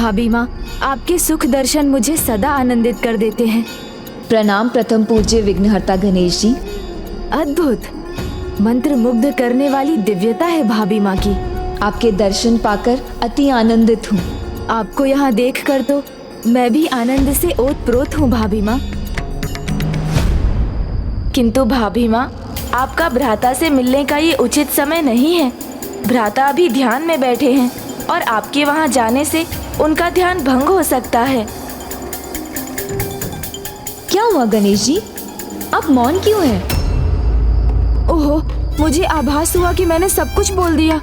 भाभी माँ, आपके सुख दर्शन मुझे सदा आनंदित कर देते हैं। प्रणाम प्रथम पूज्य विघ्नहर्ता गणेश जी। अद्भुत, मंत्र मुग्ध करने वाली दिव्यता है भाभी माँ की। आपके दर्शन पाकर अति आनंदित हूँ। आपको यहाँ देखकर तो मैं भी आनंद से ओतप्रोत हूँ भाभी माँ। किंतु भाभी माँ, आपका भ्राता से मिलने का ये उचित समय नहीं है। भ्राता अभी ध्यान में बैठे हैं और आपके वहाँ जाने से उनका ध्यान भंग हो सकता है। क्या हुआ गणेश जी, आप मौन क्यों हैं? ओहो, मुझे आभास हुआ कि मैंने सब कुछ बोल दिया।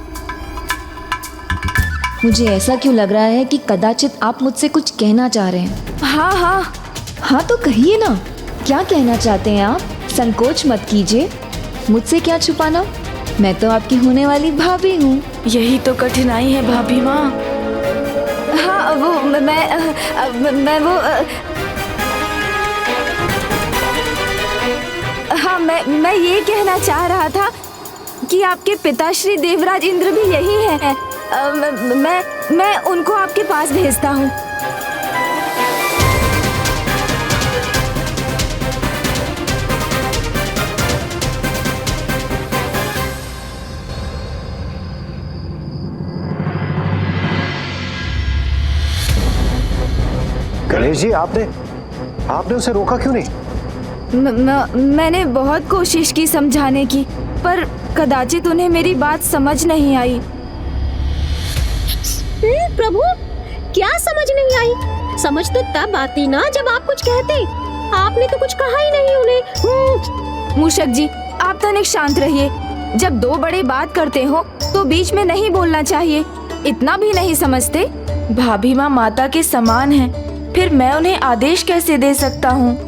मुझे ऐसा क्यों लग रहा है कि कदाचित आप मुझसे कुछ कहना चाह रहे हैं। हाँ, तो कहिए ना, क्या कहना चाहते हैं आप? संकोच मत कीजिए, मुझसे क्या छुपाना। मैं तो आपकी होने वाली भाभी हूँ। यही तो कठिनाई है भाभी माँ। हाँ, वो मैं ये कहना चाह रहा था कि आपके पिताश्री देवराज इंद्र भी यही हैं। मैं उनको आपके पास भेजता हूँ। गणेश जी, आपने उसे रोका क्यों नहीं? मैंने बहुत कोशिश की समझाने की, पर कदाचित उन्हें मेरी बात समझ नहीं आई। प्रभु, क्या समझ नहीं आई? समझ तो तब आती ना जब आप कुछ कहते। आपने तो कुछ कहा ही नहीं उन्हें। मूषक जी, आप तनिक शांत रहिए। जब दो बड़े बात करते हो तो बीच में नहीं बोलना चाहिए। इतना भी नहीं समझते? भाभी माँ माता के समान हैं, फिर मैं उन्हें आदेश कैसे दे सकता हूँ?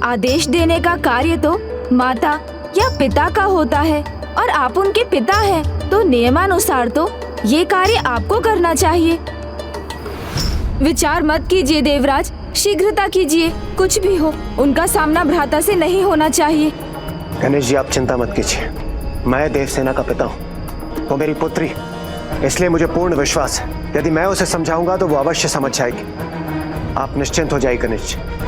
आदेश देने का कार्य तो माता या पिता का होता है और आप उनके पिता हैं, तो नियमानुसार तो ये कार्य आपको करना चाहिए। विचार मत कीजिए देवराज, शीघ्रता कीजिए। कुछ भी हो, उनका सामना भ्राता से नहीं होना चाहिए। गणेश जी, आप चिंता मत कीजिए। मैं देवसेना का पिता हूँ, वो मेरी पुत्री, इसलिए मुझे पूर्ण विश्वास है यदि मैं उसे समझाऊंगा तो वो अवश्य समझ जाएगी। आप निश्चिंत हो जाइए गणेश जी।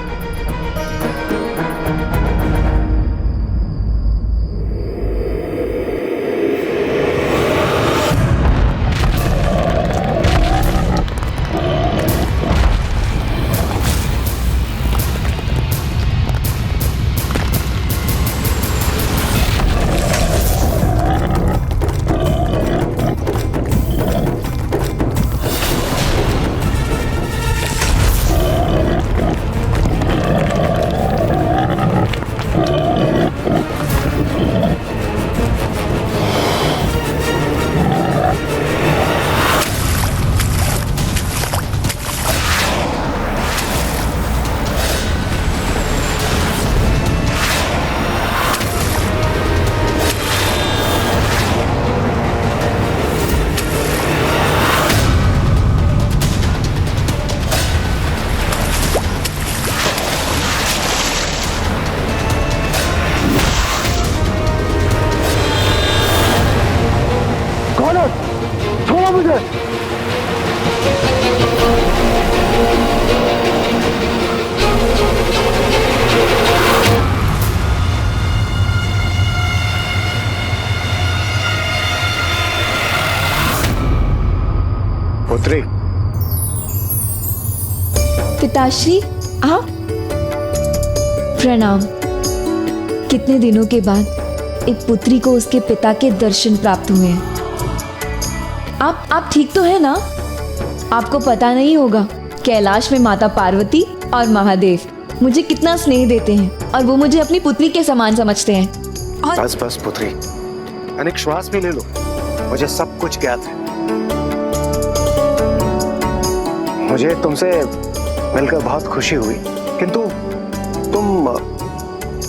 छोड़ो मुझे। पुत्री। पिताश्री, आप? प्रणाम। कितने दिनों के बाद एक पुत्री को उसके पिता के दर्शन प्राप्त हुए हैं। आप ठीक तो है ना? आपको पता नहीं होगा, कैलाश में माता पार्वती और महादेव मुझे कितना स्नेह देते हैं और वो मुझे अपनी पुत्री के समान समझते हैं। और बस पुत्री, अनेक श्वास भी ले लो। मुझे सब कुछ ज्ञात है। मुझे तुमसे मिलकर बहुत खुशी हुई, किंतु तुम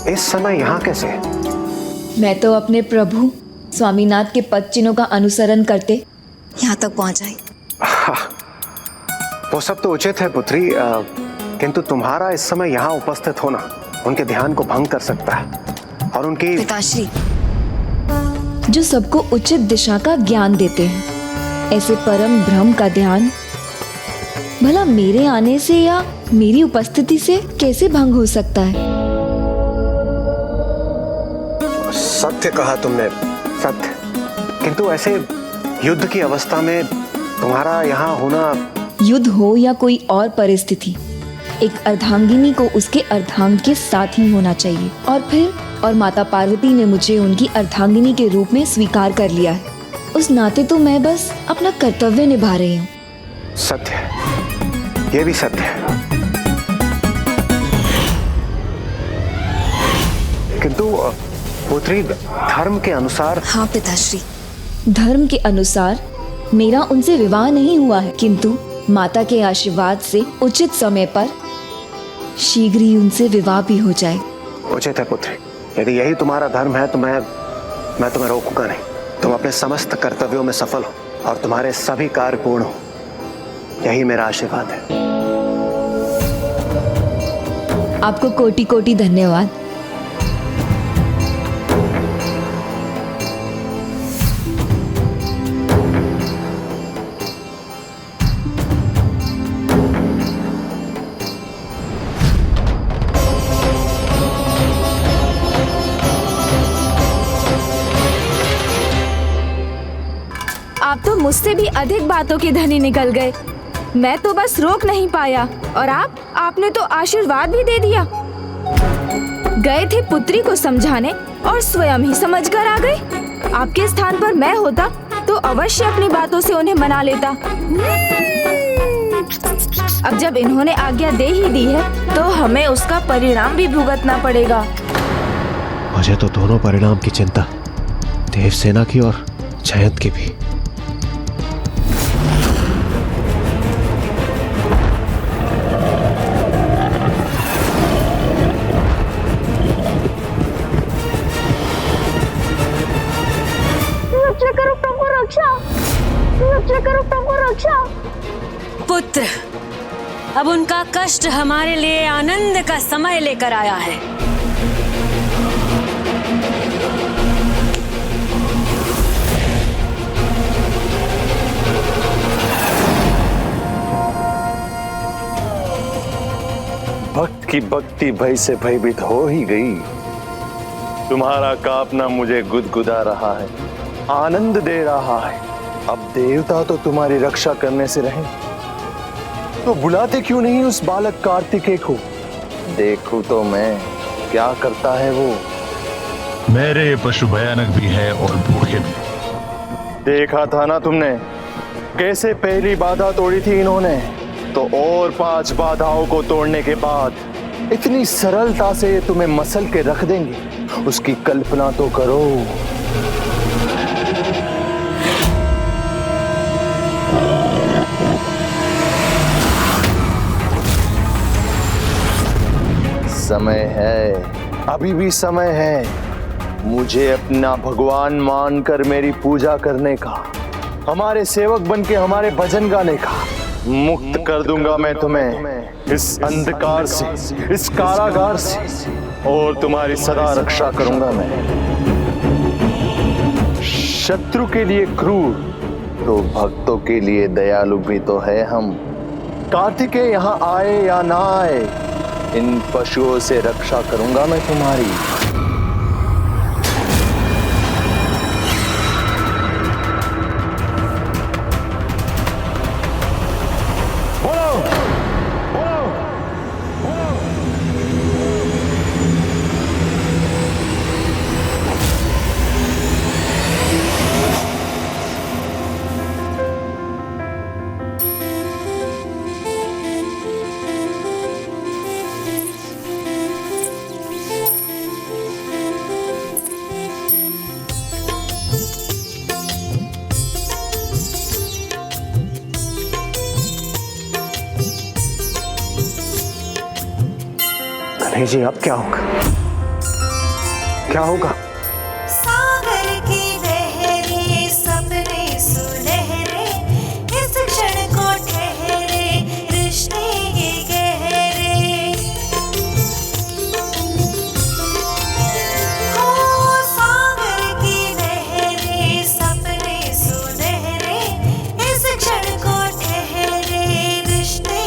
इस समय यहाँ कैसे? मैं तो अपने प्रभु स्वामीनाथ के पद चिन्हों का अनुसरण करते यहाँ तक पहुँच आई। वो सब तो उचित है पुत्री, किंतु तुम्हारा इस समय यहाँ उपस्थित होना उनके ध्यान को भंग कर सकता है और उनकी पिताश्री जो सबको उचित दिशा का ज्ञान देते हैं, ऐसे परम ब्रह्म का ध्यान भला मेरे आने से या मेरी उपस्थिति से कैसे भंग हो सकता है? सत्य कहा तुमने, सत्य। किंतु ऐसे युद्ध की अवस्था में तुम्हारा यहाँ होना, युद्ध हो या कोई और परिस्थिति, एक अर्धांगिनी को उसके अर्धांग के साथ ही होना चाहिए। और माता पार्वती ने मुझे उनकी अर्धांगिनी के रूप में स्वीकार कर लिया है। उस नाते तो मैं बस अपना कर्तव्य निभा रही हूँ। सत्य है, ये भी सत्य है। किंतु पुत्री, धर्म के अनुसार। हाँ पिताश्री, धर्म के अनुसार मेरा उनसे विवाह नहीं हुआ है, किंतु माता के आशीर्वाद से उचित समय पर शीघ्र ही उनसे विवाह भी हो जाए। उचित है पुत्री, यदि यही तुम्हारा धर्म है तो मैं तुम्हें रोकूंगा नहीं। तुम अपने समस्त कर्तव्यों में सफल हो और तुम्हारे सभी कार्य पूर्ण हो, यही मेरा आशीर्वाद है। आपको कोटि कोटि धन्यवाद। आप तो मुझसे भी अधिक बातों के धनी निकल गए। मैं तो बस रोक नहीं पाया और आपने तो आशीर्वाद भी दे दिया। गए थे पुत्री को समझाने और स्वयं ही समझ कर आ गए। आपके स्थान पर मैं होता तो अवश्य अपनी बातों से उन्हें मना लेता। अब जब इन्होंने आज्ञा दे ही दी है तो हमें उसका परिणाम भी भुगतना पड़ेगा। मुझे तो दोनों परिणाम की चिंता, देवसेना की और जयंत की भी। पुत्र, अब उनका कष्ट हमारे लिए आनंद का समय लेकर आया है। भक्त की भक्ति भय से भयभीत हो ही गई। तुम्हारा कांपना मुझे गुदगुदा रहा है, आनंद दे रहा है। अब देवता तो तुम्हारी रक्षा करने से रहे, तो बुलाते क्यों नहीं उस बालक कार्तिकेय को? देखूं तो मैं क्या करता है वो। मेरे पशु भयानक भी है और भूखे भी। देखा था ना तुमने कैसे पहली बाधा तोड़ी थी इन्होंने, तो और 5 बाधाओं को तोड़ने के बाद इतनी सरलता से तुम्हें मसल के रख देंगे। उसकी कल्पना तो करो। समय है, अभी भी समय है मुझे अपना भगवान मानकर मेरी पूजा करने का, हमारे सेवक बनके हमारे भजन गाने का। मुक्त कर दूंगा मैं तुम्हें इस अंधकार से, इस कारागार से, और तुम्हारी सदा रक्षा करूंगा मैं। शत्रु के लिए क्रूर तो भक्तों के लिए दयालु भी तो है हम। कार्तिकेय यहाँ आए या ना आए, इन पशुओं से रक्षा करूंगा मैं तुम्हारी। नहीं जी, अब क्या होगा? क्या होगा? सागर की लहरें सपने सुनहरे, इस क्षण को ठहरे रिश्ते ये गहरे। हो सागर की लहरें सपने सुनहरे, इस क्षण को ठहरे रिश्ते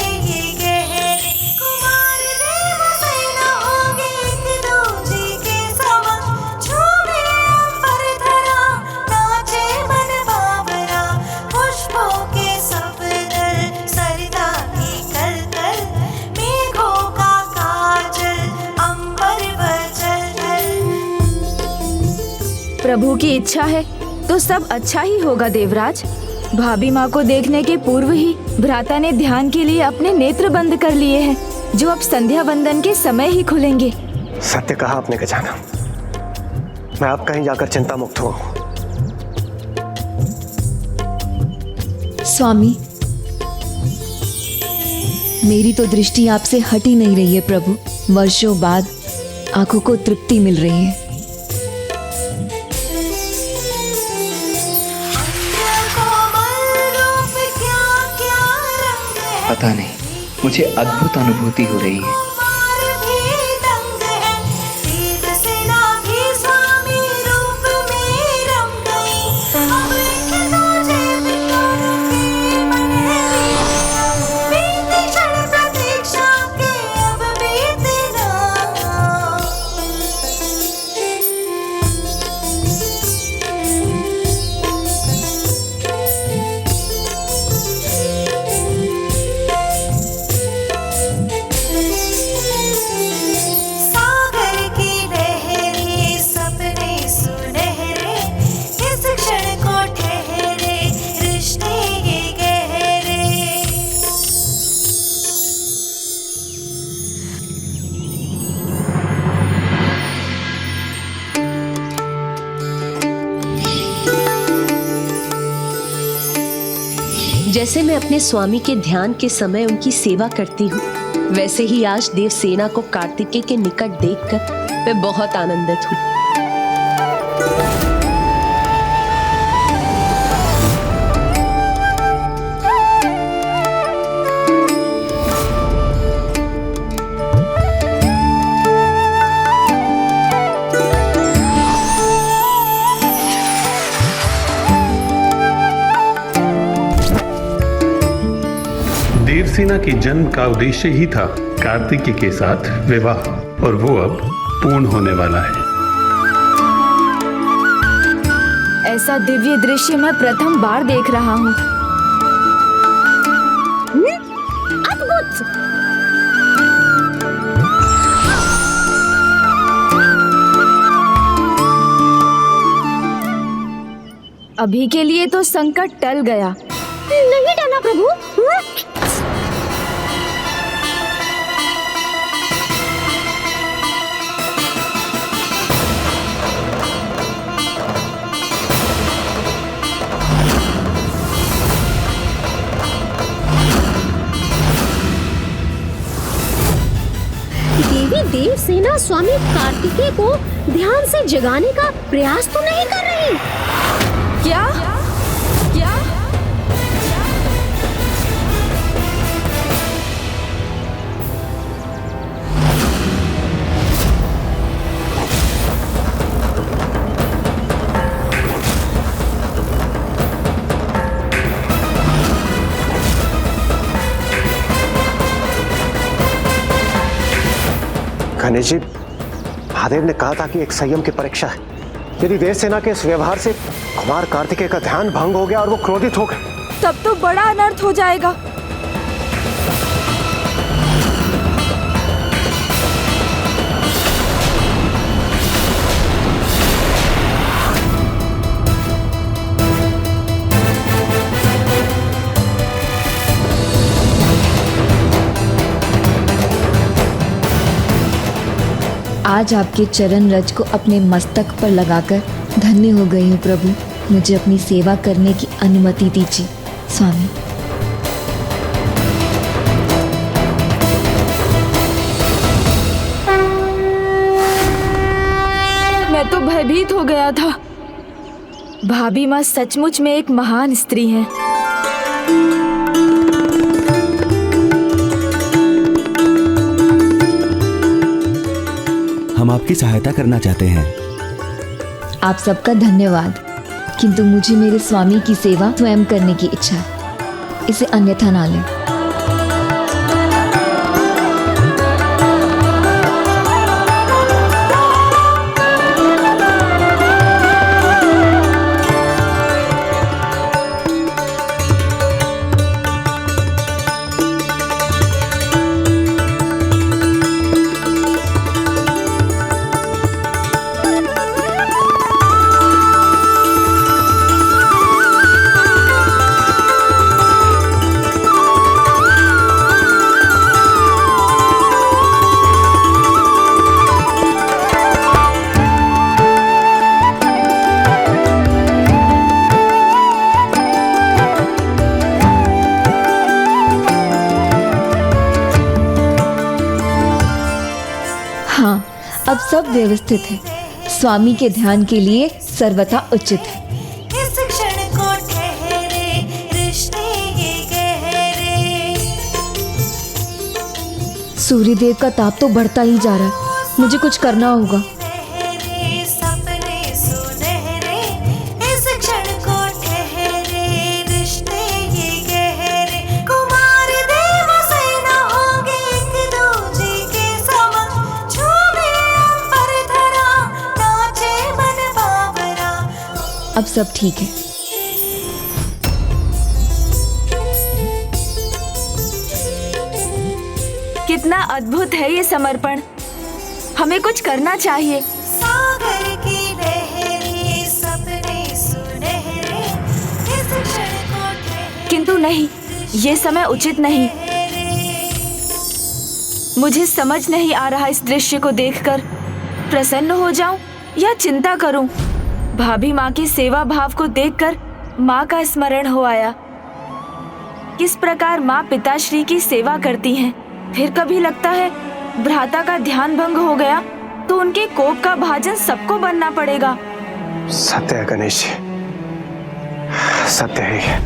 प्रभु की इच्छा है तो सब अच्छा ही होगा देवराज। भाभी माँ को देखने के पूर्व ही भ्राता ने ध्यान के लिए अपने नेत्र बंद कर लिए हैं, जो अब संध्या वंदन के समय ही खुलेंगे। सत्य कहा आपने खजाना। मैं अब कहीं जाकर चिंता मुक्त हुआ। स्वामी, मेरी तो दृष्टि आपसे हट ही नहीं रही है प्रभु। वर्षों बाद आंखों को तृप्ति मिल रही है। पता नहीं, मुझे अद्भुत अनुभूति हो रही है। जैसे मैं अपने स्वामी के ध्यान के समय उनकी सेवा करती हूँ, वैसे ही आज देवसेना को कार्तिकेय के निकट देखकर मैं बहुत आनंदित हूँ। देवसेना के जन्म का उद्देश्य ही था कार्तिकेय के साथ विवाह, और वो अब पूर्ण होने वाला है। ऐसा दिव्य दृश्य मैं प्रथम बार देख रहा हूँ। अद्भुत। अभी के लिए तो संकट टल गया। नहीं टला प्रभु। देवी देवसेना स्वामी कार्तिकेय को ध्यान से जगाने का प्रयास तो नहीं कर रही? क्या? क्या? गणेश जी, महादेव ने कहा था कि एक संयम की परीक्षा है। यदि देवसेना के इस व्यवहार से कुमार कार्तिकेय का ध्यान भंग हो गया और वो क्रोधित हो गए, तब तो बड़ा अनर्थ हो जाएगा। आज आपके चरण रज को अपने मस्तक पर लगाकर धन्य हो गई हूँ प्रभु। मुझे अपनी सेवा करने की अनुमति दीजिए स्वामी। मैं तो भयभीत हो गया था। भाभी माँ सचमुच में एक महान स्त्री हैं। हम आपकी सहायता करना चाहते हैं। आप सबका धन्यवाद, किंतु मुझे मेरे स्वामी की सेवा स्वयं करने की इच्छा है। इसे अन्यथा ना लें। अब सब व्यवस्थित है। स्वामी के ध्यान के लिए सर्वथा उचित है। इस क्षण को ठहरे रिश्ते ये गहरे। सूर्यदेव का ताप तो बढ़ता ही जा रहा है, मुझे कुछ करना होगा। ठहरे सपने सुनहरे, इस क्षण को ठहरे रिश्ते ये गहरे। कुमार देव सेना होंगे एक दूजे के समक्ष, झूमे अंबर धरा, नाचे मन बाबरा। अब सब ठीक है। कितना अद्भुत है ये समर्पण। हमें कुछ करना चाहिए। सागर की लहरें सपने सुनहरे, इस क्षण को ठहरे। किंतु नहीं, ये समय उचित नहीं। मुझे समझ नहीं आ रहा इस दृश्य को देखकर प्रसन्न हो जाऊं या चिंता करूं। भाभी माँ की सेवा भाव को देखकर माँ का स्मरण हो आया। किस प्रकार माँ पिताश्री की सेवा करती हैं। फिर कभी लगता है भ्राता का ध्यान भंग हो गया तो उनके कोप का भाजन सबको बनना पड़ेगा। सत्य है गणेश जी, सत्य है।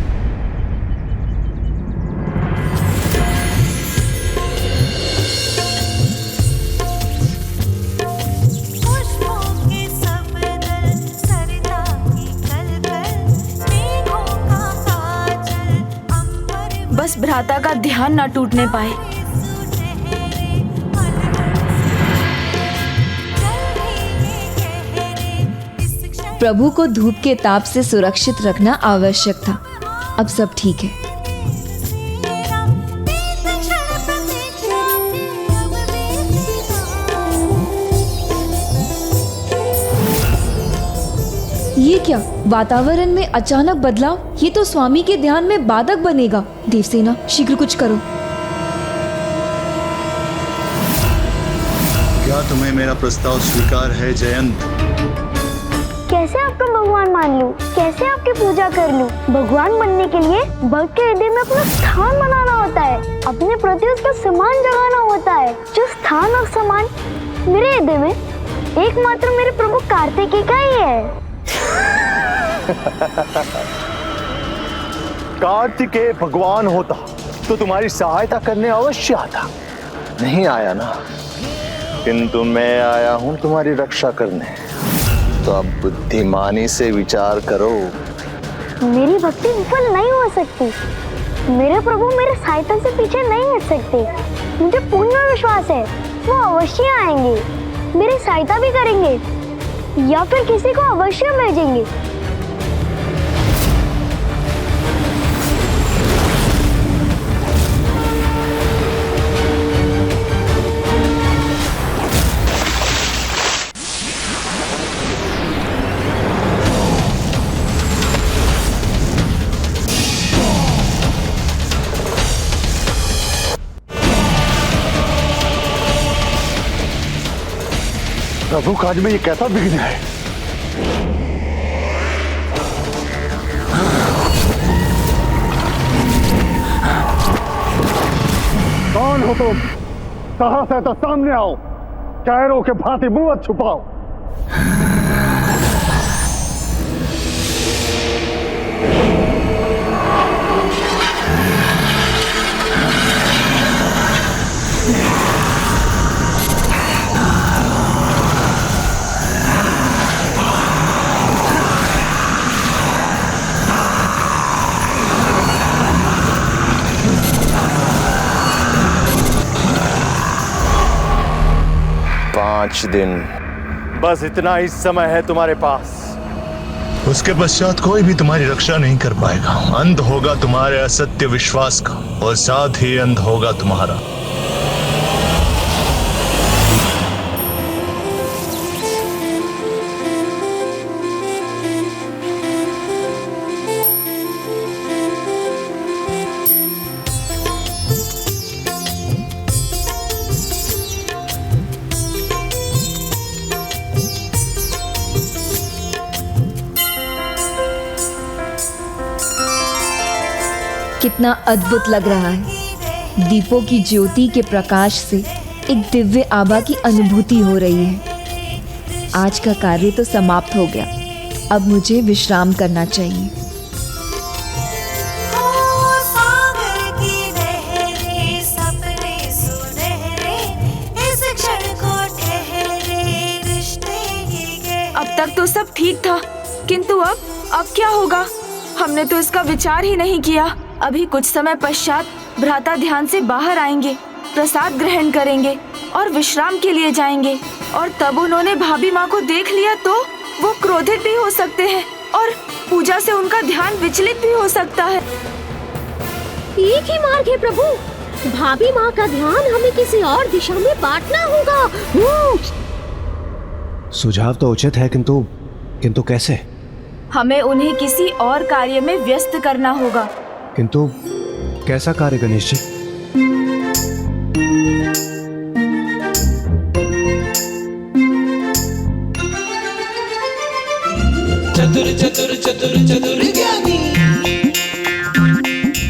पुष्पों के समदल, सरिता की कलकल, मेघों का काजल, अंबर बस भ्राता का ध्यान न टूटने पाए। सुनहरे, मनमन जल ये गहरे। इस क्षण प्रभु को धूप के ताप से सुरक्षित रखना आवश्यक था। अब सब ठीक है। तेरा बीत क्षण प्रतीक्षा के अब बीती। ये क्या वातावरण में अचानक बदलाव? ये तो स्वामी के ध्यान में बाधक बनेगा। देवसेना, शीघ्र कुछ करो। क्या तुम्हें मेरा प्रस्ताव स्वीकार है जयंत? कैसे आपका भगवान मान लूं? कैसे आपकी पूजा कर लूं? भगवान बनने के लिए भक्त के हृदय में अपना स्थान बनाना होता है, अपने प्रति उसका सम्मान जगाना होता है। जो स्थान और सम्मान मेरे हृदय में एकमात्र मेरे प्रभु कार्तिकेय का ही है। कार्तिकेय भगवान होता तो तुम्हारी सहायता करने अवश्य आता, नहीं आया ना। किंतु मैं आया हूं तुम्हारी रक्षा करने। तो अब बुद्धिमानी से विचार करो। मेरी भक्ति विफल नहीं हो सकती। मेरे प्रभु मेरे सहायता से पीछे नहीं हट सकते। मुझे पूर्ण विश्वास है वो अवश्य आएंगे, मेरी सहायता भी करेंगे या फिर किसी को अवश्य भेजेंगे। प्रभु काज में ये कैसा विघ्न है? कौन हो तुम? साहस है तो सामने आओ, कैरों के भांति मुंह मत छुपाओ। पांच दिन, बस इतना ही समय है तुम्हारे पास। उसके पश्चात कोई भी तुम्हारी रक्षा नहीं कर पाएगा। अंत होगा तुम्हारे असत्य विश्वास का और साथ ही अंत होगा तुम्हारा। कितना अद्भुत लग रहा है। दीपों की ज्योति के प्रकाश से एक दिव्य आभा की अनुभूति हो रही है। आज का कार्य तो समाप्त हो गया। अब मुझे विश्राम करना चाहिए। सागर की लहरें सपने सुनहरे इस क्षण को ठहरे रिश्ते ही गए। अब तक तो सब ठीक था, किंतु अब क्या होगा? हमने तो इसका विचार ही नहीं किया। अभी कुछ समय पश्चात भ्राता ध्यान से बाहर आएंगे, प्रसाद ग्रहण करेंगे और विश्राम के लिए जाएंगे। और तब उन्होंने भाभी माँ को देख लिया तो वो क्रोधित भी हो सकते हैं और पूजा से उनका ध्यान विचलित भी हो सकता है। एक ही मार्ग है प्रभु, भाभी माँ का ध्यान हमें किसी और दिशा में बांटना होगा। सुझाव तो उचित है, किंतु कैसे? हमें उन्हें किसी और कार्य में व्यस्त करना होगा। किंतु कैसा कार्य गणेश जी? चतुर चतुर चतुर चतुर ज्ञानी,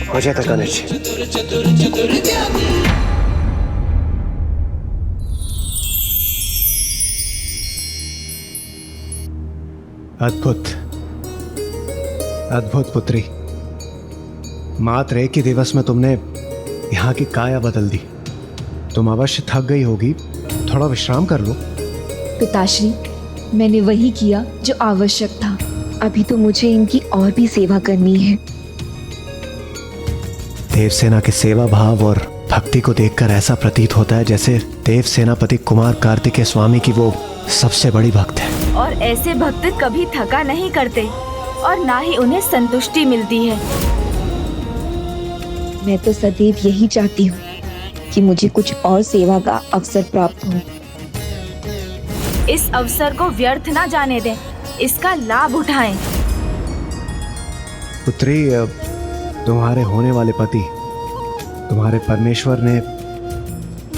हो जाता गणेश जी। चतुर चतुर चतुर ज्ञानी। अद्भुत अद्भुत पुत्री, मात्र एक ही दिवस में तुमने यहाँ की काया बदल दी। तुम अवश्य थक गई होगी, थोड़ा विश्राम कर लो। पिताश्री, मैंने वही किया जो आवश्यक था। अभी तो मुझे इनकी और भी सेवा करनी है। देवसेना के सेवा भाव और भक्ति को देखकर ऐसा प्रतीत होता है जैसे देव सेनापति कुमार कार्तिकेय स्वामी की वो सबसे बड़ी भक्त है। और ऐसे भक्त कभी थका नहीं करते और ना ही उन्हें संतुष्टि मिलती है। मैं तो सदैव यही चाहती हूँ कि मुझे कुछ और सेवा का अवसर प्राप्त हो। इस अवसर को व्यर्थ ना जाने दें, इसका लाभ उठाएं। पुत्री, तुम्हारे होने वाले पति, तुम्हारे परमेश्वर ने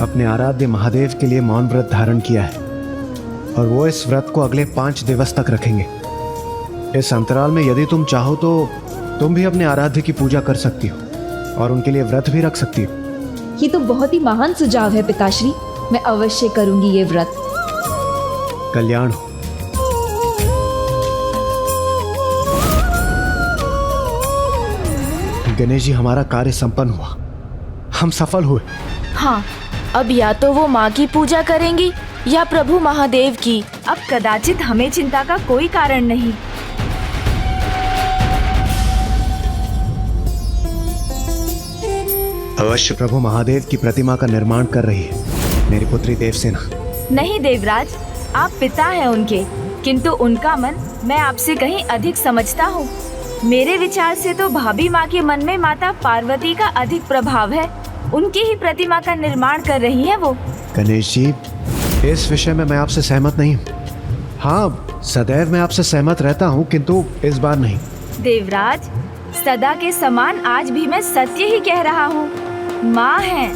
अपने आराध्य महादेव के लिए मौन व्रत धारण किया है और वो इस व्रत को अगले 5 दिवस तक रखेंगे। इस अंतराल में यदि तुम चाहो तो तुम भी अपने आराध्य की पूजा कर सकती हो और उनके लिए व्रत भी रख सकती हो। ये तो बहुत ही महान सुझाव है पिताश्री। मैं अवश्य करूंगी ये व्रत। कल्याण हो। गणेश जी, हमारा कार्य संपन्न हुआ, हम सफल हुए। हाँ, अब या तो वो माँ की पूजा करेंगी या प्रभु महादेव की। अब कदाचित हमें चिंता का कोई कारण नहीं। अवश्य प्रभु महादेव की प्रतिमा का निर्माण कर रही है मेरी पुत्री देवसेना। नहीं देवराज, आप पिता हैं उनके, किंतु उनका मन मैं आपसे कहीं अधिक समझता हूँ। मेरे विचार से तो भाभी माँ के मन में माता पार्वती का अधिक प्रभाव है। उनकी ही प्रतिमा का निर्माण कर रही है वो। गणेश जी, इस विषय में मैं आपसे सहमत नहीं हूँ। हाँ, सदैव मैं आपसे सहमत रहता हूँ, किंतु इस बार नहीं। देवराज, सदा के समान आज भी मैं सत्य ही कह रहा हूँ। माँ है।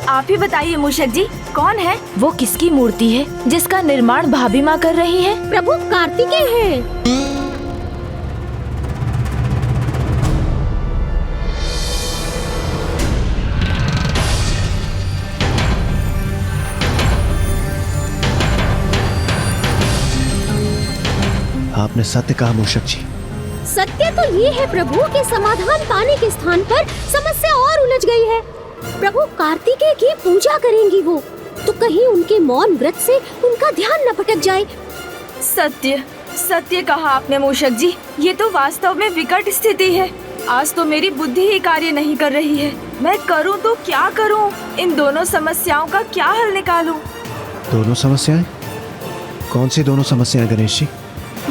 आप ही बताइए मूषक जी, कौन है वो? किसकी मूर्ति है जिसका निर्माण भाभी माँ कर रही है? प्रभु कार्तिकेय है। आपने सत्य कहा मूषक जी। सत्य तो ये है प्रभु कि समाधान पाने के स्थान पर समस्या और उलझ गई है। प्रभु कार्तिकेय की पूजा करेंगी वो, तो कहीं उनके मौन व्रत से उनका ध्यान न भटक जाए। सत्य सत्य कहा आपने मूषक जी। ये तो वास्तव में विकट स्थिति है। आज तो मेरी बुद्धि ही कार्य नहीं कर रही है। मैं करूं तो क्या करूं? इन दोनों समस्याओं का क्या हल निकालूं? दोनों समस्याएं? कौन सी दोनों समस्याएं गणेश जी?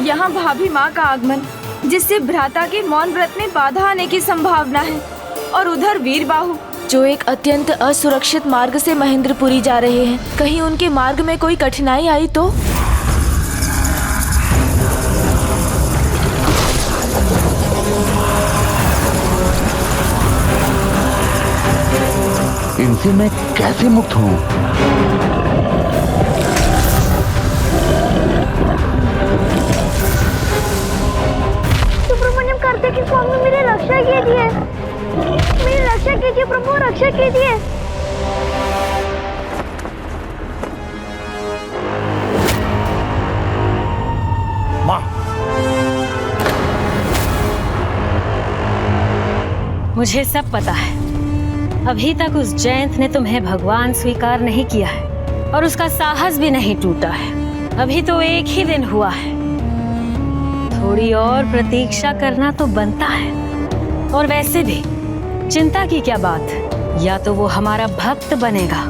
यहाँ भाभी माँ का आगमन, जिससे भ्राता के मौन व्रत में बाधा आने की संभावना है, और उधर वीरबाहु जो एक अत्यंत असुरक्षित मार्ग से महेंद्रपुरी जा रहे हैं। कहीं उनके मार्ग में कोई कठिनाई आई तो? इनसे मैं कैसे मुक्त हूँ? सुब्रमण्यम कार्तिक स्वामी मेरी रक्षा कीजिए, मेरी रक्षा कीजिए प्रभु, रक्षा कीजिए। माँ, मुझे सब पता है। अभी तक उस जयंत ने तुम्हें भगवान स्वीकार नहीं किया है और उसका साहस भी नहीं टूटा है। अभी तो एक ही दिन हुआ है, थोड़ी और प्रतीक्षा करना तो बनता है। और वैसे भी चिंता की क्या बात, या तो वो हमारा भक्त बनेगा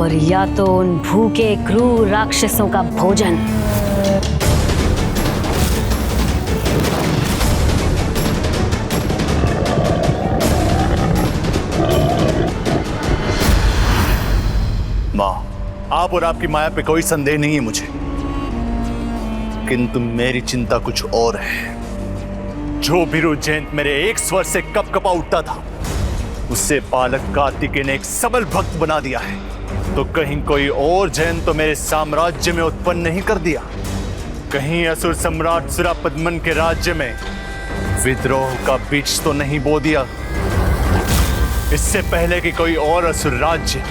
और या तो उन भूखे क्रूर राक्षसों का भोजन। माँ, आप और आपकी माया पे कोई संदेह नहीं है मुझे, किंतु मेरी चिंता कुछ और है। जो बिरु जयंत मेरे एक स्वर से कप कपा उठता था, उससे बालक कार्तिकेय ने एक सबल भक्त बना दिया है। तो कहीं कोई और जयंत तो मेरे साम्राज्य में उत्पन्न नहीं कर दिया? कहीं असुर सम्राट सुरापद्मन के राज्य में विद्रोह का बीज तो नहीं बो दिया? इससे पहले कि कोई और असुर राज्य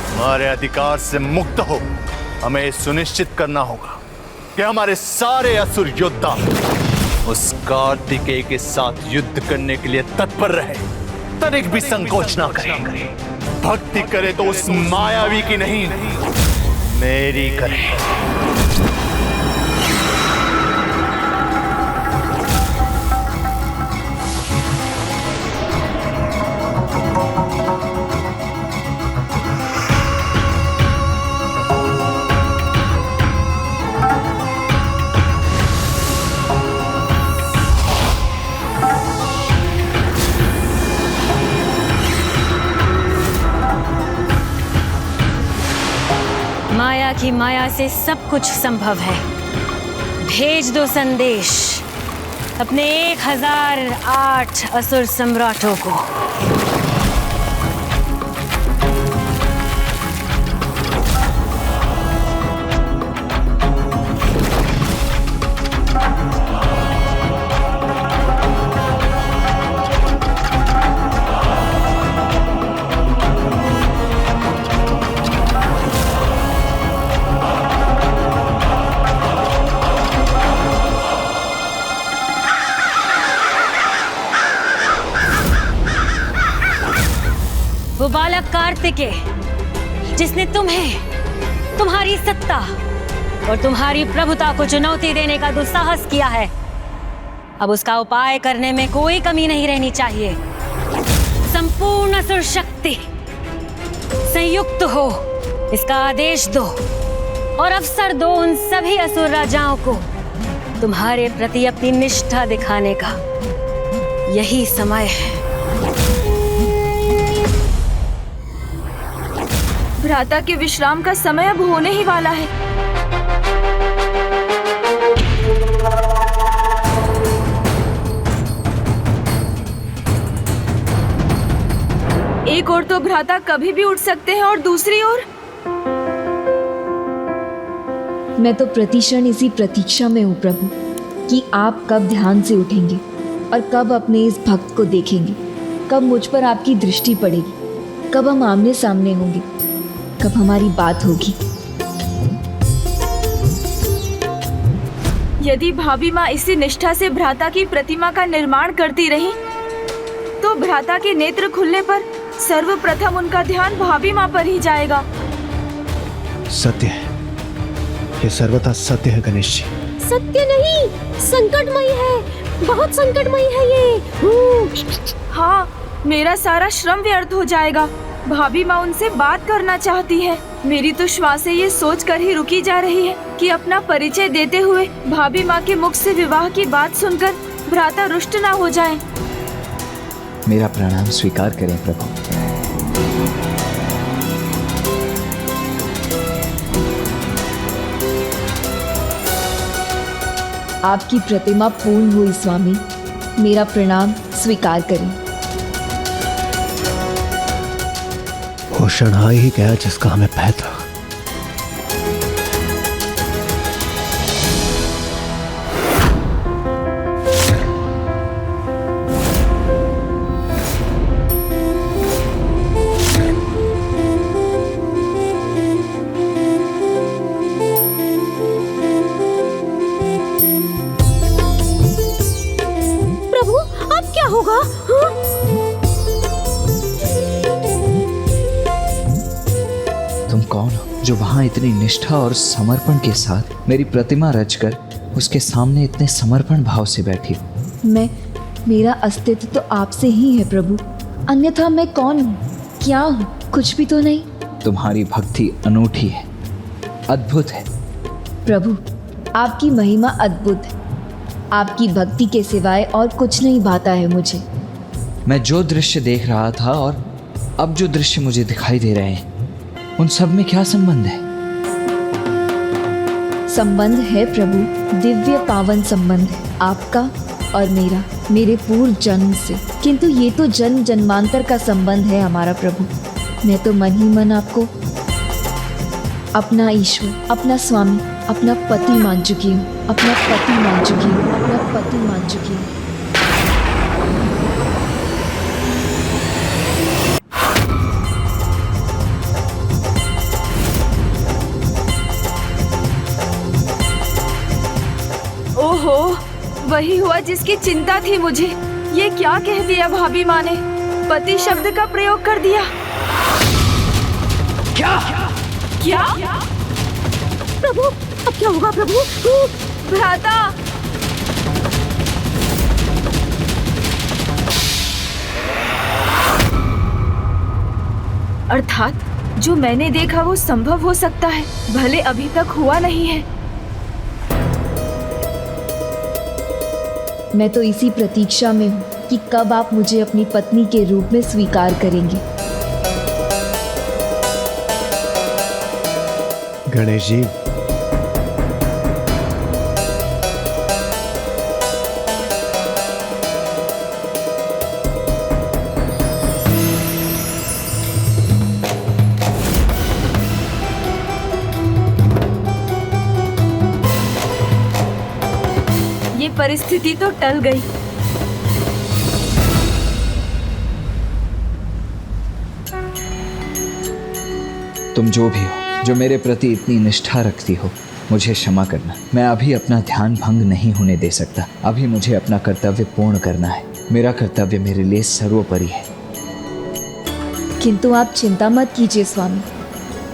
हमारे अधिकार से मुक्त हो, हमें सुनिश्चित करना होगा कि हमारे सारे असुर योद्धा उस कार्तिकेय के साथ युद्ध करने के लिए तत्पर रहे, तनिक भी संकोच ना करें। भक्ति करे तो उस मायावी की नहीं, मेरी करे। माया की माया से सब कुछ संभव है। भेज दो संदेश अपने 1008 असुर सम्राटों को। वो बालक कार्तिकेय जिसने तुम्हें, तुम्हारी सत्ता और तुम्हारी प्रभुता को चुनौती देने का दुस्साहस किया है, अब उसका उपाय करने में कोई कमी नहीं रहनी चाहिए। संपूर्ण असुर शक्ति संयुक्त हो, इसका आदेश दो और अवसर दो उन सभी असुर राजाओं को तुम्हारे प्रति अपनी निष्ठा दिखाने का। यही समय है। भ्राता के विश्राम का समय अब होने ही वाला है। एक ओर तो भ्राता कभी भी उठ सकते हैं और दूसरी ओर मैं तो प्रतिक्षण इसी प्रतीक्षा में हूँ प्रभु कि आप कब ध्यान से उठेंगे और कब अपने इस भक्त को देखेंगे, कब मुझ पर आपकी दृष्टि पड़ेगी, कब हम आमने सामने होंगे, कब हमारी बात होगी। यदि भाभी माँ इसी निष्ठा से भ्राता की प्रतिमा का निर्माण करती रही, तो भ्राता के नेत्र खुलने पर सर्वप्रथम उनका ध्यान भाभी माँ पर ही जाएगा। सत्य है, ये सर्वथा सत्य है गणेश जी। सत्य नहीं, संकटमयी है, बहुत संकटमयी है ये। हाँ, मेरा सारा श्रम व्यर्थ हो जाएगा। भाभी माँ उनसे बात करना चाहती है। मेरी तो श्वासें ये सोच कर ही रुकी जा रही है कि अपना परिचय देते हुए भाभी माँ के मुख से विवाह की बात सुनकर भ्राता रुष्ट ना हो जाए। मेरा प्रणाम स्वीकार करें प्रभु। आपकी प्रतिमा पूर्ण हुई स्वामी, मेरा प्रणाम स्वीकार करें। वो क्षण आ ही गया जिसका हमें भय था। प्रभु अब क्या होगा? तुम कौन हो जो वहां इतनी निष्ठा और समर्पण के साथ मेरी प्रतिमा रचकर उसके सामने इतने समर्पण भाव से बैठी हो? मेरा अस्तित्व तो आपसे ही है प्रभु, अन्यथा मैं कौन हूँ, क्या हूँ? कुछ भी तो नहीं। तुम्हारी भक्ति अनूठी है, अद्भुत है। प्रभु, आपकी महिमा अद्भुत है। आपकी भक्ति के सिवाय और कुछ नहीं भाता है मुझे। मैं जो दृश्य देख रहा था और अब जो दृश्य मुझे दिखाई दे रहे हैं, उन सब में क्या संबंध है? संबंध है प्रभु, दिव्य पावन संबंध है आपका और मेरा, मेरे पूर्व जन्म से। किंतु ये तो जन्म जन्मांतर का संबंध है हमारा प्रभु। मैं तो मन ही मन आपको अपना ईश्वर, अपना स्वामी, अपना पति मान चुकी हूँ, अपना पति मान चुकी हूँ, अपना पति मान चुकी हूँ। ओहो, वही हुआ जिसकी चिंता थी मुझे। ये क्या कह दिया भाभी माँ ने? पति शब्द का प्रयोग कर दिया। क्या? प्रभु अब क्या होगा प्रभु? भ्राता, अर्थात जो मैंने देखा वो संभव हो सकता है, भले अभी तक हुआ नहीं है। मैं तो इसी प्रतीक्षा में हूँ कि कब आप मुझे अपनी पत्नी के रूप में स्वीकार करेंगे। गणेश जी, ये परिस्थिति तो टल गई। तुम जो भी हो, जो मेरे प्रति इतनी निष्ठा रखती हो, मुझे क्षमा करना। मैं अभी अपना ध्यान भंग नहीं होने दे सकता। अभी मुझे अपना कर्तव्य पूर्ण करना है। मेरा कर्तव्य मेरे लिए सर्वोपरि है। किंतु आप चिंता मत कीजिए स्वामी,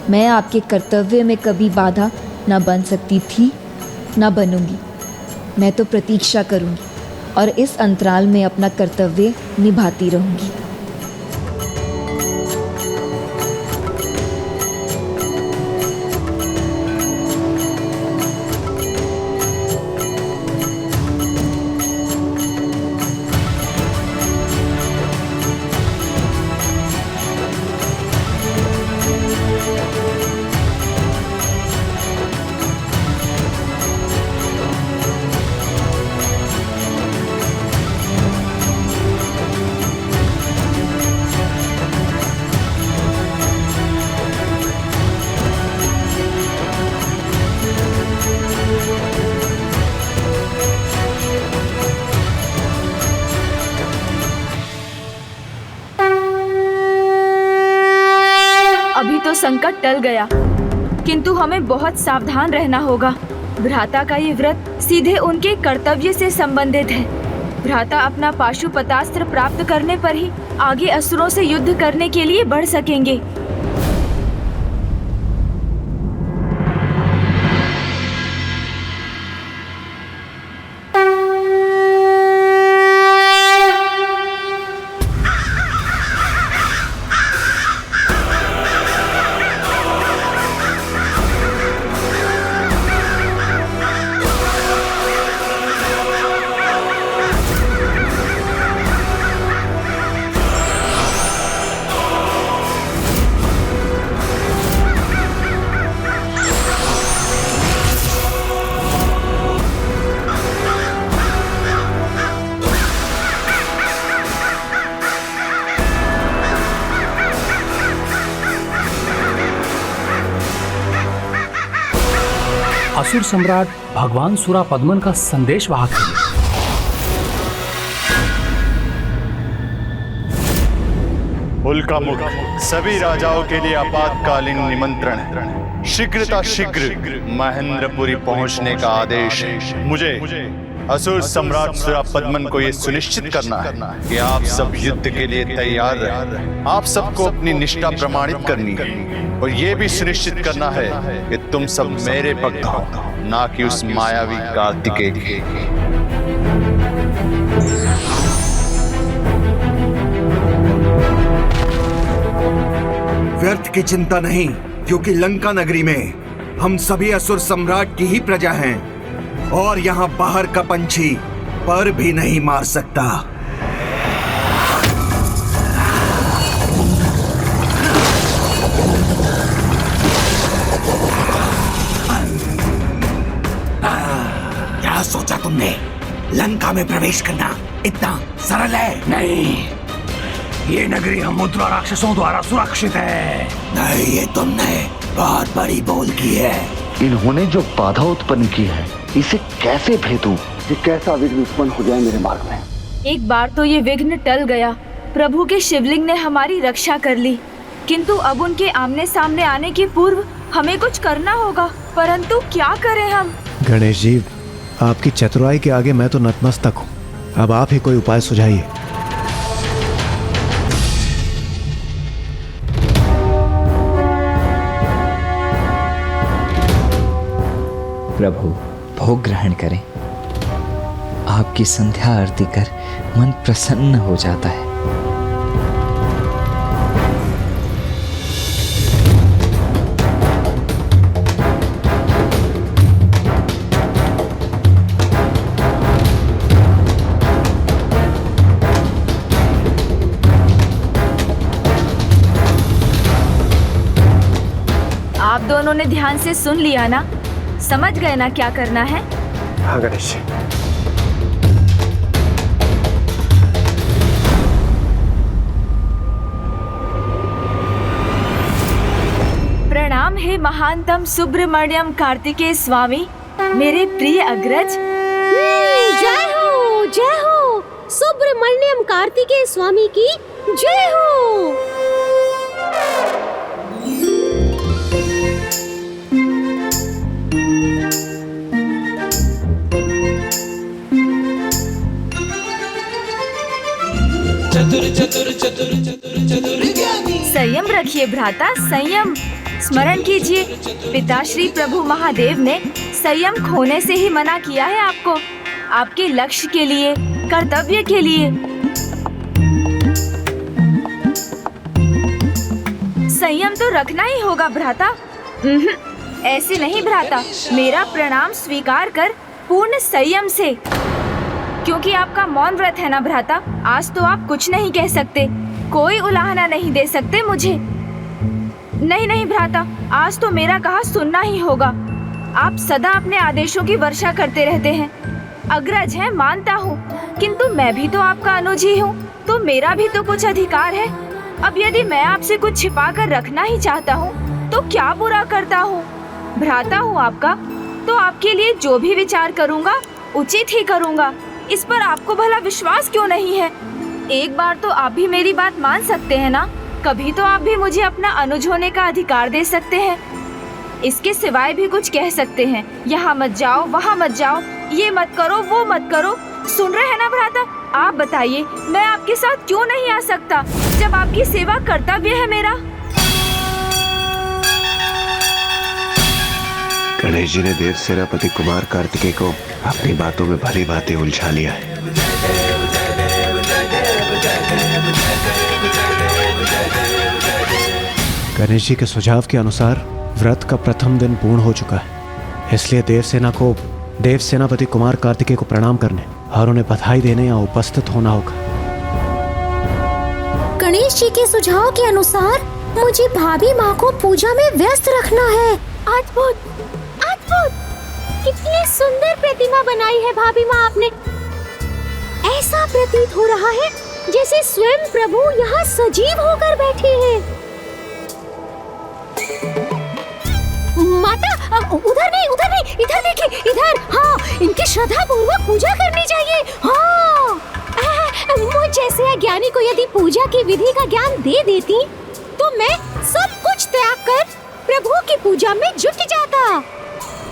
मैं आपके कर्तव्य में कभी बाधा न बन सकती थी, न बनूंगी। मैं तो प्रतीक्षा करूंगी और इस अंतराल में अपना कर्तव्य निभाती रहूंगी। अभी तो संकट टल गया, किंतु हमें बहुत सावधान रहना होगा। भ्राता का ये व्रत सीधे उनके कर्तव्य से संबंधित है। भ्राता अपना पाशुपतास्त्र प्राप्त करने पर ही आगे असुरों से युद्ध करने के लिए बढ़ सकेंगे। असुर सम्राट भगवान सुरापद्मन का संदेश वाहक है। उल्कामुख सभी राजाओं के लिए आपातकालीन निमंत्रण है। शीघ्रता शीघ्र महेंद्रपुरी पहुंचने का आदेश है। मुझे असुर सम्राट सुरापद्मन को यह सुनिश्चित करना है कि आप सब युद्ध के लिए तैयार रहें। आप सबको अपनी निष्ठा प्रमाणित करनी है और यह भी सुनिश्चित करना है कि तुम सब मेरे भक्त हो, ना कि उस मायावी कार्तिकेय के। व्यर्थ की चिंता नहीं, क्योंकि लंका नगरी में हम सभी असुर सम्राट की ही प्रजा हैं और यहाँ बाहर का पंछी पर भी नहीं मार सकता। क्या सोचा तुमने? लंका में प्रवेश करना इतना सरल है? नहीं, ये नगरी हम मुद्रा राक्षसों द्वारा सुरक्षित है। नहीं, ये तुमने बहुत बड़ी बोल की है। इन्होंने जो बाधा उत्पन्न की है, इसे कैसे भेदूं? ये कैसा विघ्न उत्पन्न हो जाए मेरे मार्ग में? एक बार तो ये विघ्न टल गया। प्रभु के शिवलिंग ने हमारी रक्षा कर ली, किंतु अब उनके आमने सामने आने के पूर्व हमें कुछ करना होगा। परंतु क्या करें हम? गणेश जी, आपकी चतुराई के आगे मैं तो नतमस्तक हूँ। अब आप ही कोई उपाय सुझाइए। प्रभु, भोग ग्रहण करें। आपकी संध्या आरती कर मन प्रसन्न हो जाता है। आप दोनों ने ध्यान से सुन लिया ना? समझ गए ना क्या करना है? हाँ गणेश। प्रणाम हे महानतम सुब्रमण्यम कार्तिकेय स्वामी, मेरे प्रिय अग्रज। जय हो सुब्रमण्यम कार्तिकेय स्वामी की जय हो। चतुर चतुर चतुर चतुर चतुर ज्ञानी। संयम रखिए भ्राता, संयम। स्मरण कीजिए, पिताश्री प्रभु महादेव ने संयम खोने से ही मना किया है आपको, आपके लक्ष्य के लिए, कर्तव्य के लिए। संयम तो रखना ही होगा भ्राता। ऐसे नहीं भ्राता, मेरा प्रणाम स्वीकार कर पूर्ण संयम से। क्योंकि आपका मौन व्रत है ना भ्राता, आज तो आप कुछ नहीं कह सकते, कोई उलाहना नहीं दे सकते मुझे। नहीं भ्राता, आज तो मेरा कहा सुनना ही होगा। आप सदा अपने आदेशों की वर्षा करते रहते हैं। अग्रज हैं मानता हूँ, किंतु मैं भी तो आपका अनुज ही हूँ, तो मेरा भी तो कुछ अधिकार है। अब यदि मैं आपसे कुछ छिपा कर रखना ही चाहता हूँ तो क्या बुरा करता हूँ? भ्राता हूँ आपका, तो आपके लिए जो भी विचार करूँगा उचित ही करूँगा। इस पर आपको भला विश्वास क्यों नहीं है? एक बार तो आप भी मेरी बात मान सकते हैं ना? कभी तो आप भी मुझे अपना अनुज होने का अधिकार दे सकते हैं। इसके सिवाय भी कुछ कह सकते हैं, यहाँ मत जाओ, वहाँ मत जाओ, ये मत करो, वो मत करो। सुन रहे हैं ना भ्राता? आप बताइए, मैं आपके साथ क्यों नहीं आ सकता जब आपकी सेवा कर्तव्य है मेरा? गणेश जी ने देव सेनापति कुमार कार्तिकेय को अपनी बातों में भली भांति उलझा लिया है। गणेश जी के सुझाव के अनुसार व्रत का प्रथम दिन पूर्ण हो चुका है, इसलिए देवसेना को देव सेनापति कुमार कार्तिकेय को प्रणाम करने और उन्हें बधाई देने यहाँ उपस्थित होना होगा। गणेश जी के सुझाव के अनुसार मुझे भाभी माँ को पूजा में व्यस्त रखना है। अद्भुत अद्भुत, कितनी सुंदर प्रतिमा बनाई है भाभी माँ आपने। ऐसा प्रतीत हो रहा है जैसे स्वयं प्रभु यहाँ सजीव होकर बैठे हैं। माता, उधर नहीं इधर देखिए, इधर। हाँ, इनकी श्रद्धा पूर्वक पूजा करनी चाहिए। हाँ, मुझ जैसे अज्ञानी को यदि पूजा की विधि का ज्ञान दे देती तो मैं सब कुछ त्याग कर प्रभु की पूजा में जुट जाता।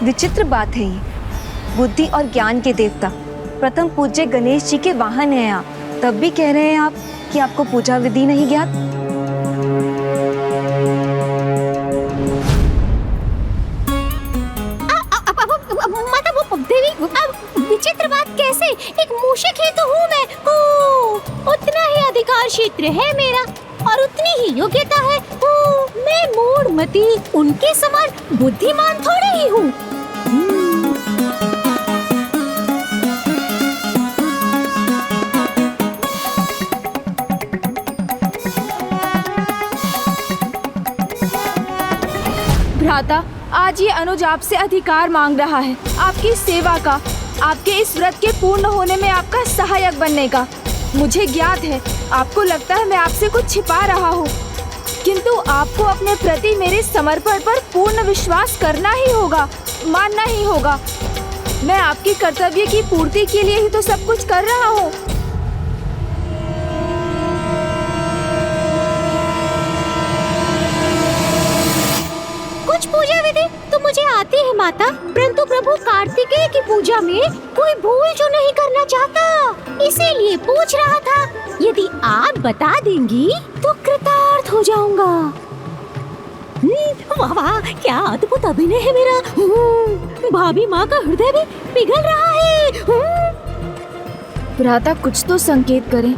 विचित्र बात है ये। बुद्धि और ज्ञान के देवता प्रथम पूज्य गणेश जी के वाहन हैं आप, तब भी कह रहे हैं आप कि आपको पूजा विधि नहीं ज्ञात। विचित्र बात कैसे? एक मूषक ही तो हूँ मैं। उतना ही अधिकार क्षेत्र है मेरा और उतनी ही योग्यता है। मैं मूढ़मती उनके समान बुद्धिमान थोड़े ही हूँ। भ्राता, आज ये अनुज आपसे अधिकार मांग रहा है, आपकी सेवा का, आपके इस व्रत के पूर्ण होने में आपका सहायक बनने का। मुझे ज्ञात है आपको लगता है मैं आपसे कुछ छिपा रहा हूँ, किंतु आपको अपने प्रति मेरे समर्पण पर पूर्ण विश्वास करना ही होगा, मानना ही होगा। मैं आपकी कर्तव्य की पूर्ति के लिए ही तो सब कुछ कर रहा हूँ। कुछ पूजा विधि तो मुझे आती है माता, परंतु प्रभु कार्तिकेय की पूजा में कोई भूल जो नहीं करना चाहता, इसीलिए पूछ रहा था। यदि आप बता देंगी तो कृतार्थ हो जाऊंगा। वाह वाह, क्या अद्भुत अभिनय है मेरा। भाभी माँ का हृदय भी पिघल रहा है। भ्राता, कुछ तो संकेत करें।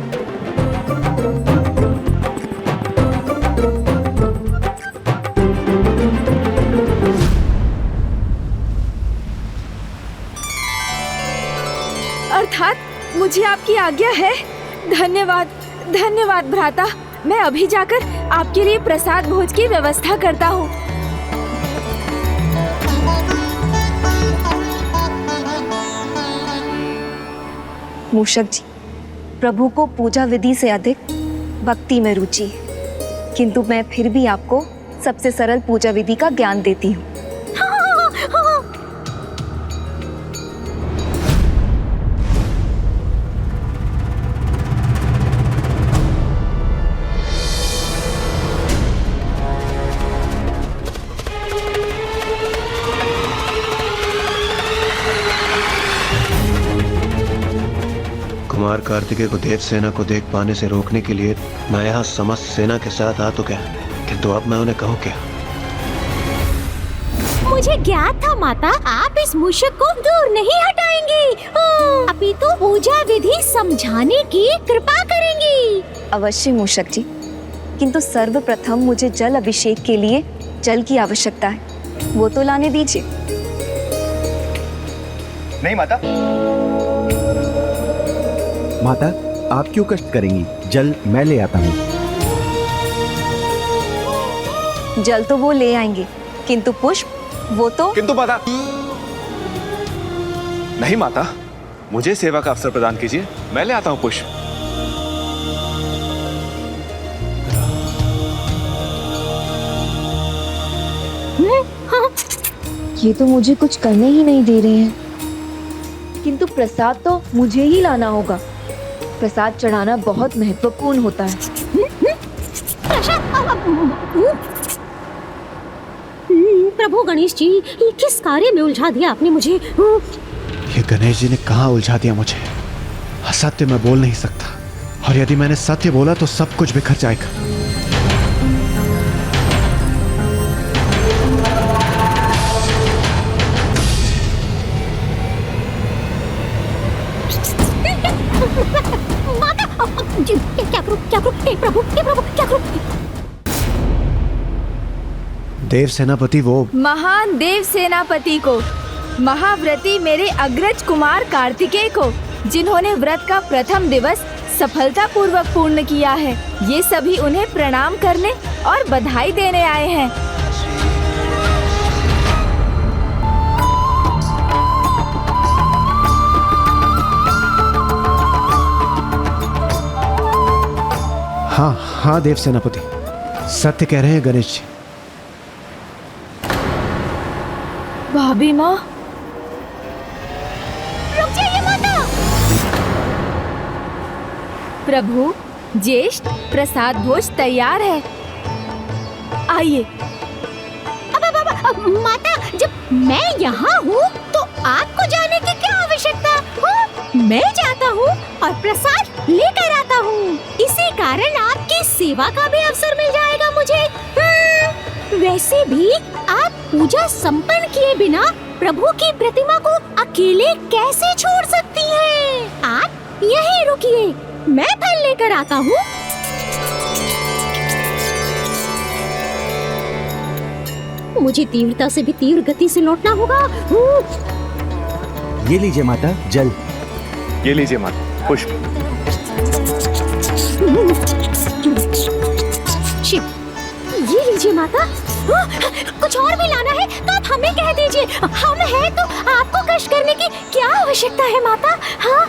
अर्थात मुझे आपकी आज्ञा है। धन्यवाद, धन्यवाद भ्राता। मैं अभी जाकर आपके लिए प्रसाद भोज की व्यवस्था करता हूँ। मूषक जी, प्रभु को पूजा विधि से अधिक भक्ति में रुचि है, किंतु मैं फिर भी आपको सबसे सरल पूजा विधि का ज्ञान देती हूँ। कुमार कार्तिकेय को देव सेना को देख पाने से रोकने के लिए मैं यहाँ समस्त सेना के साथ आ तो गया, किंतु अब मैं उन्हें कहूँ क्या? मुझे ज्ञात था माता, आप इस मूषक को दूर नहीं हटाएंगी, अभी तो पूजा विधि समझाने की कृपा करेंगी। अवश्य मूषक जी, किंतु सर्वप्रथम मुझे जल अभिषेक के लिए जल की आवश्यकता है, वो तो लाने दीजिए। नहीं माता, माता आप क्यों कष्ट करेंगी, जल मैं ले आता हूँ। जल तो वो ले आएंगे, किंतु पुष्प वो तो। किंतु माता। नहीं माता, मुझे सेवा का अवसर प्रदान कीजिए, मैं ले आता हूँ पुष्प। ये तो मुझे कुछ करने ही नहीं दे रहे हैं, किंतु प्रसाद तो मुझे ही लाना होगा। प्रसाद चढ़ाना बहुत महत्वपूर्ण होता है। प्रभु गणेश जी, ये किस कार्य में उलझा दिया आपने मुझे? ये गणेश जी ने कहाँ उलझा दिया मुझे। असत्य मैं बोल नहीं सकता, और यदि मैंने सत्य बोला तो सब कुछ बिखर जाएगा। क्या करूं? हे प्रभु, क्या करूं? देव सेनापति वो महान देव सेनापति को, महाव्रती मेरे अग्रज कुमार कार्तिकेय को, जिन्होंने व्रत का प्रथम दिवस सफलतापूर्वक पूर्ण किया है, ये सभी उन्हें प्रणाम करने और बधाई देने आए हैं। हाँ देव सेनापति, सत्य कह रहे हैं गणेश जी। भाभी माँ, प्रभु, ज्येष्ठ प्रसाद भोज तैयार है, आइए। अब माता, जब मैं यहाँ हूँ तो आपको जाने की क्या आवश्यकता हो? मैं जाता हूँ और प्रसाद लेकर आता हूँ। इसी कारण आपकी सेवा का भी अवसर मिल जाएगा मुझे। वैसे भी आप पूजा संपन्न किए बिना प्रभु की प्रतिमा को अकेले कैसे छोड़ सकती हैं? आप यहीं रुकिए, मैं फल लेकर आता हूँ। मुझे तीव्रता से भी तीव्र गति से लौटना होगा। ये लीजिए माता जल। ये लीजिए माता पुष्प। शिव, ये लीजिए माता। कुछ और भी लाना है तो आप हमें कह दीजिए, हम हैं तो आपको कष्ट करने की क्या आवश्यकता है माता? हाँ,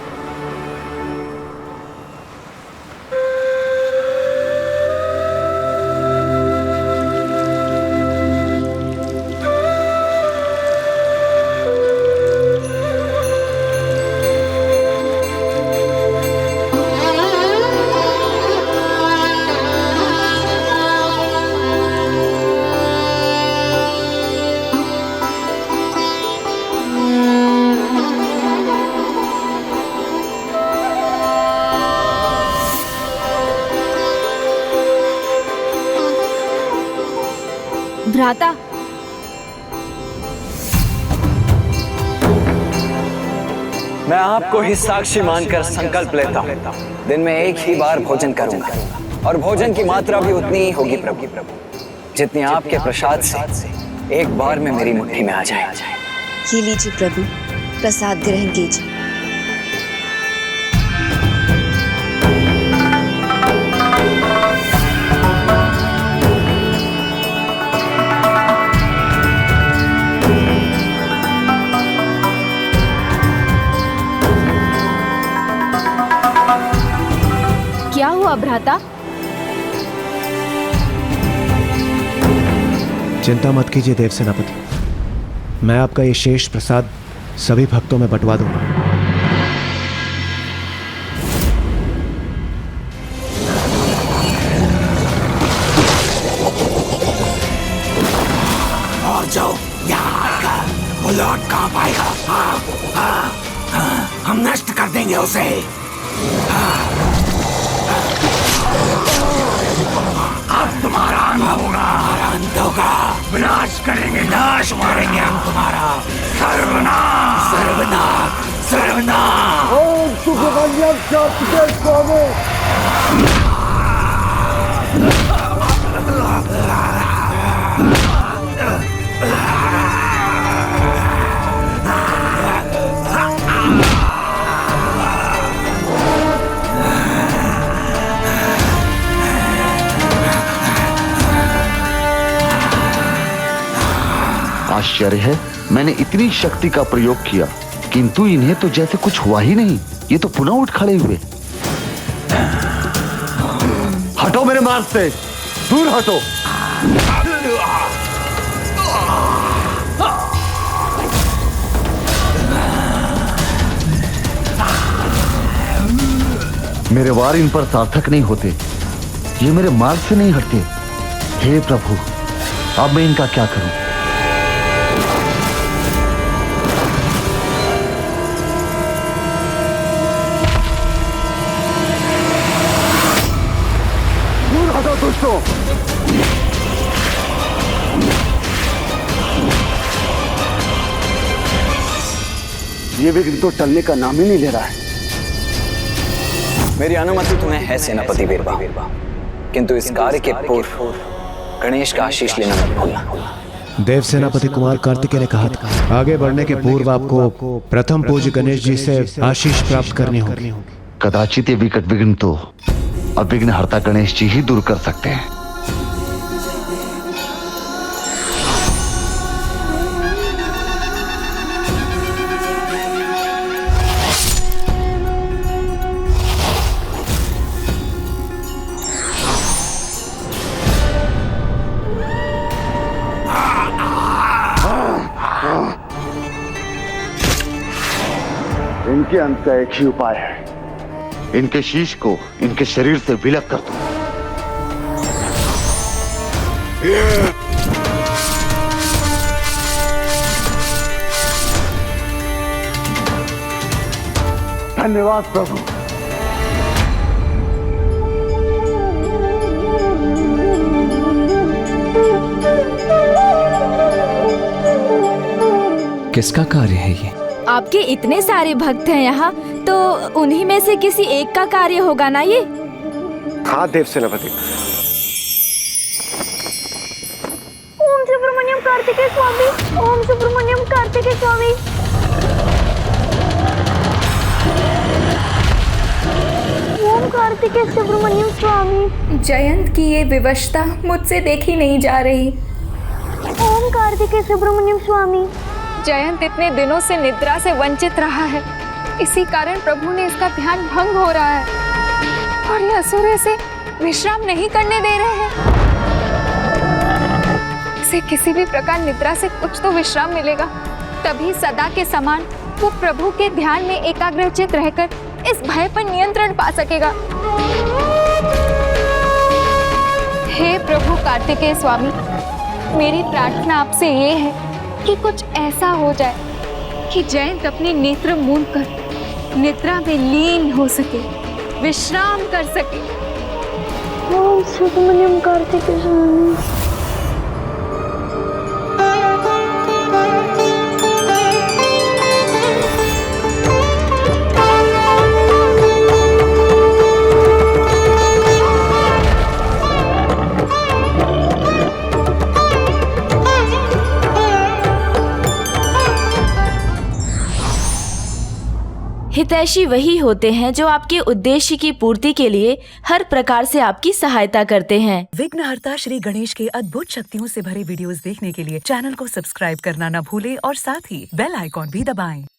भ्राता, मैं आपको ही साक्षी मानकर संकल्प लेता हूँ, दिन में एक ही बार भोजन करूंगा और भोजन की मात्रा भी उतनी ही होगी प्रभु, जितनी आपके प्रसाद से एक बार में मेरी मुट्ठी में आ जाए। ये लीजिए प्रभु, प्रसाद ग्रहण कीजिए। क्या हुआ भ्राता? चिंता मत कीजिए देव सेनापति, मैं आपका ये शेष प्रसाद सभी भक्तों में बंटवा दूंगा। और जो यहाँ आकर वो लौट कहाँ पाएगा? हम नष्ट कर देंगे उसे। अब तुम्हारा अंत होगा, अंत होगा, विनाश करेंगे, नाश मारेंगे हम तुम्हारा। सर्वनाश, सर्वनाश, सर्वनाश। ओम सुखमन्यम शांति स्वामी। आश्चर्य है, मैंने इतनी शक्ति का प्रयोग किया किंतु इन्हें तो जैसे कुछ हुआ ही नहीं। ये तो पुनः उठ खड़े हुए। हटो मेरे मार्ग से, दूर हटो। मेरे वार इन पर सार्थक नहीं होते, ये मेरे मार्ग से नहीं हटते। हे प्रभु, अब मैं इनका क्या करूं? दुष्टों, ये विघ्न तो टलने का नाम ही नहीं ले रहा है। मेरी अनुमति तुम्हें है सेनापति वीरबा, किंतु इस कार्य के पूर्व गणेश का आशीष लेना मत भूलना। देव सेनापति कुमार कार्तिकेय ने कहा था, आगे बढ़ने के पूर्व आपको प्रथम पूज्य गणेश जी से आशीष प्राप्त करनी होगी। कदाचित ये विकट विघ्न तो अब विघ्नहर्ता गणेश जी ही दूर कर सकते हैं। इनके अंत का एक ही उपाय है, इनके शीश को इनके शरीर से विलग कर दूं। धन्यवाद प्रभु। किसका कार्य है ये? आपके इतने सारे भक्त हैं यहाँ, तो उन्हीं में से किसी एक का कार्य होगा ना ये? हाँ देव सेनापति। ओम सुब्रमण्यम कार्तिकेय स्वामी, ओम सुब्रमण्यम कार्तिकेय स्वामी। ओम कार्तिकेय सुब्रमण्यम स्वामी। जयंत की ये विवशता मुझसे देखी नहीं जा रही। ओम कार्तिकेय सुब्रमण्यम स्वामी। जयंत इतने दिनों से निद्रा से वंचित रहा है, इसी कारण प्रभु ने इसका ध्यान भंग हो रहा है और ये असुर इसे विश्राम नहीं करने दे रहे हैं। इसे किसी भी प्रकार निद्रा से कुछ तो विश्राम मिलेगा, तभी सदा के समान वो प्रभु के ध्यान में एकाग्रचित रहकर इस भय पर नियंत्रण पा सकेगा। हे प्रभु कार्तिकेय स्वामी, मेरी प्रार्थना आपसे ये है कि कुछ ऐसा हो जाए कि जयंत अपने नेत्र मूंद कर निद्रा में लीन हो सके, विश्राम कर सके। ओम सुब्रमण्यम कार्तिकेय स्वामी। हितैषी वही होते हैं जो आपके उद्देश्य की पूर्ति के लिए हर प्रकार से आपकी सहायता करते हैं। विघ्नहर्ता श्री गणेश के अद्भुत शक्तियों से भरे वीडियोस देखने के लिए चैनल को सब्सक्राइब करना न भूलें और साथ ही बेल आइकॉन भी दबाएं।